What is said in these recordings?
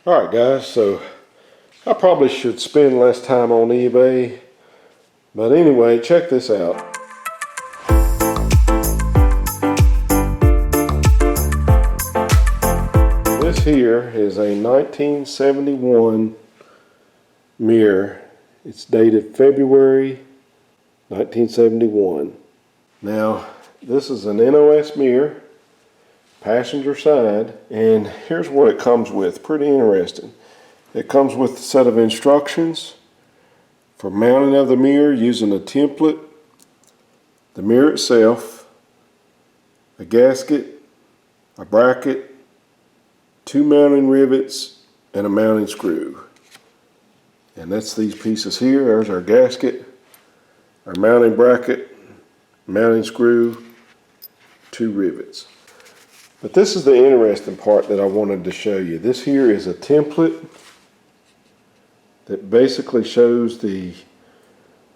Alright guys, so I probably should spend less time on eBay, but anyway, check this out. This here is a 1971 mirror. It's dated February 1971. Now, this is an NOS mirror, passenger side, and here's what it comes with. Pretty interesting. It comes with a set of instructions for mounting of the mirror using a template, the mirror itself, a gasket, a bracket, 2 mounting rivets, and a mounting screw. And that's these pieces here. There's our gasket, our mounting bracket, mounting screw, 2 rivets. But this is the interesting part that I wanted to show you. This here is a template that basically shows the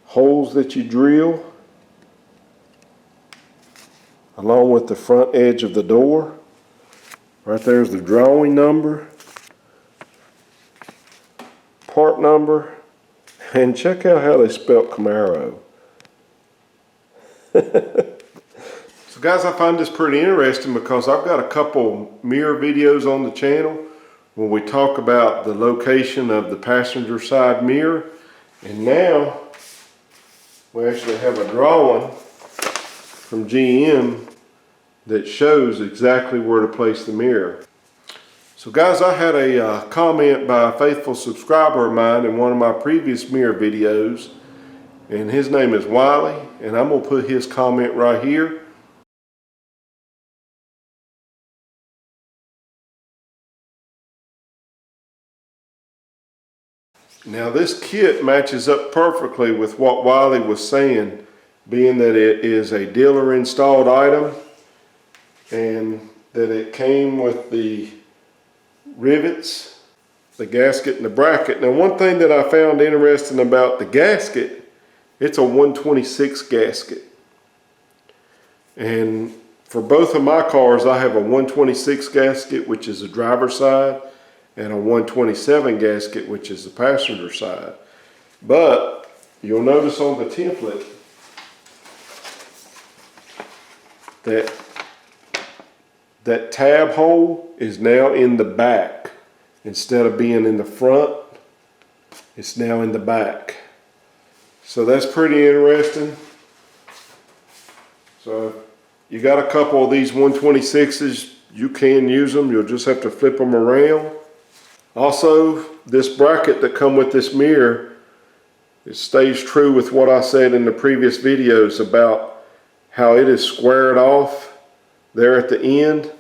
holes that you drill along with the front edge of the door. Right there's the drawing number, part number, and check out how they spelt Camaro. So guys, I find this pretty interesting because I've got a couple mirror videos on the channel when we talk about the location of the passenger side mirror, and now we actually have a drawing from GM that shows exactly where to place the mirror. So guys, I had a comment by a faithful subscriber of mine in one of my previous mirror videos, and his name is Wiley, and I'm going to put his comment right here. Now this kit matches up perfectly with what Wiley was saying, being that it is a dealer installed item and that it came with the rivets, the gasket, and the bracket. Now one thing that I found interesting about the gasket, it's a 126 gasket. And for both of my cars, I have a 126 gasket, which is the driver's side, and a 127 gasket, which is the passenger side. But you'll notice on the template that tab hole is now in the back. Instead of being in the front, it's now in the back. So that's pretty interesting. So you got a couple of these 126s, you can use them. You'll just have to flip them around. Also, this bracket that come with this mirror, it stays true with what I said in the previous videos about how it is squared off there at the end,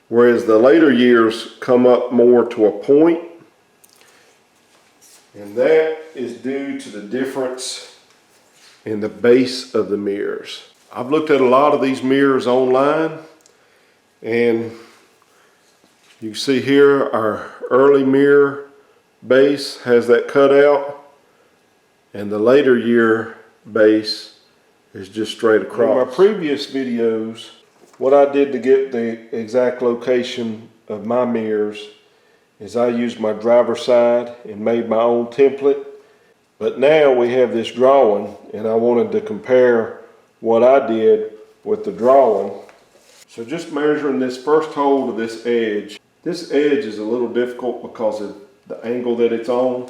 whereas the later years come up more to a point. And that is due to the difference in the base of the mirrors. I've looked at a lot of these mirrors online, and you can see here our early mirror base has that cutout, and the later year base is just straight across. In my previous videos, what I did to get the exact location of my mirrors is I used my driver's side and made my own template. But now we have this drawing, and I wanted to compare what I did with the drawing. So just measuring this first hole to this edge. This edge is a little difficult because of the angle that it's on.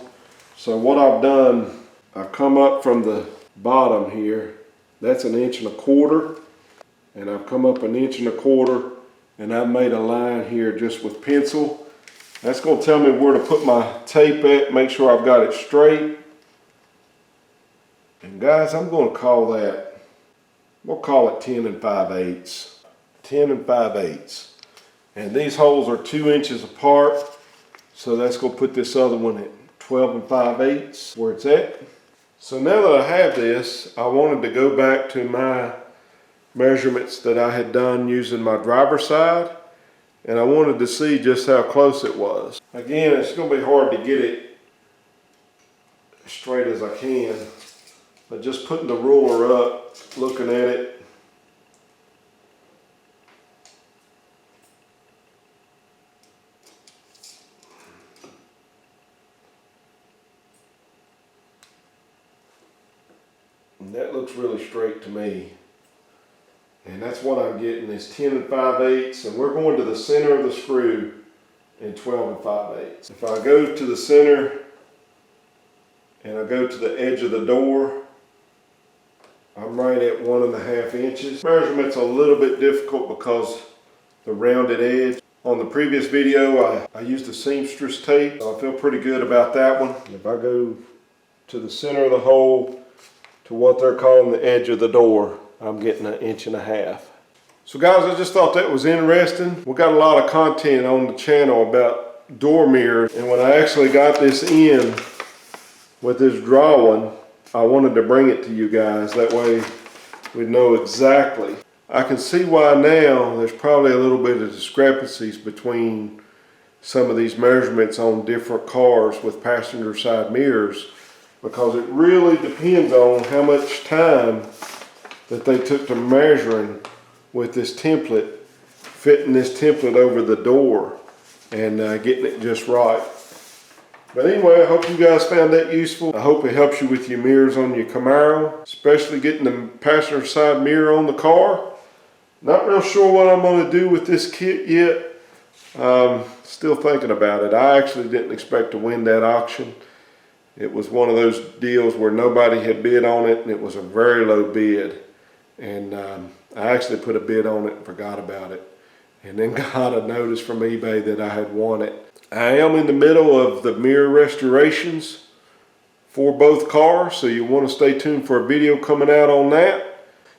So what I've done, I've come up from the bottom here. That's 1.25 inches. And I've come up 1.25 inches, and I've made a line here just with pencil. That's going to tell me where to put my tape at, make sure I've got it straight. And guys, I'm going to call that, we'll call it 10 5/8. 10 5/8. And these holes are 2 inches apart, so that's going to put this other one at 12 5/8 where it's at. So now that I have this, I wanted to go back to my measurements that I had done using my driver's side, and I wanted to see just how close it was. Again, it's going to be hard to get it as straight as I can, but just putting the ruler up, looking at it, And that looks really straight to me. And that's what I'm getting is 10 5/8, and we're going to the center of the screw in 12 5/8. If I go to the center and I go to the edge of the door, I'm right at 1.5 inches. Measurement's a little bit difficult because the rounded edge. On the previous video, I used the seamstress tape, so I feel pretty good about that one. If I go to the center of the hole to what they're calling the edge of the door, I'm getting 1.5 inches. So guys, I just thought that was interesting. We got a lot of content on the channel about door mirrors, and when I actually got this in with this drawing, I wanted to bring it to you guys. That way we know exactly. I can see why now there's probably a little bit of discrepancies between some of these measurements on different cars with passenger side mirrors, because it really depends on how much time that they took to measuring with this template, fitting this template over the door and getting it just right. But anyway, I hope you guys found that useful. I hope it helps you with your mirrors on your Camaro, especially getting the passenger side mirror on the car. Not real sure what I'm going to do with this kit yet. Still thinking about it. I actually didn't expect to win that auction. It was one of those deals where nobody had bid on it, and it was a very low bid. And I actually put a bid on it and forgot about it. And then got a notice from eBay that I had won it. I am in the middle of the mirror restorations for both cars, so you want to stay tuned for a video coming out on that.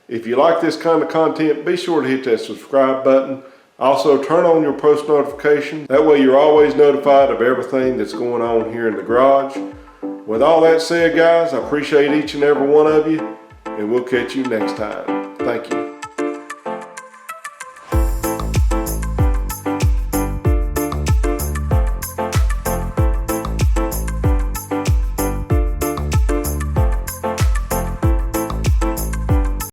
If you like this kind of content, be sure to hit that subscribe button. Also, turn on your post notifications. That way you're always notified of everything that's going on here in the garage. With all that said, guys, I appreciate each and every one of you, and we'll catch you next time. Thank you.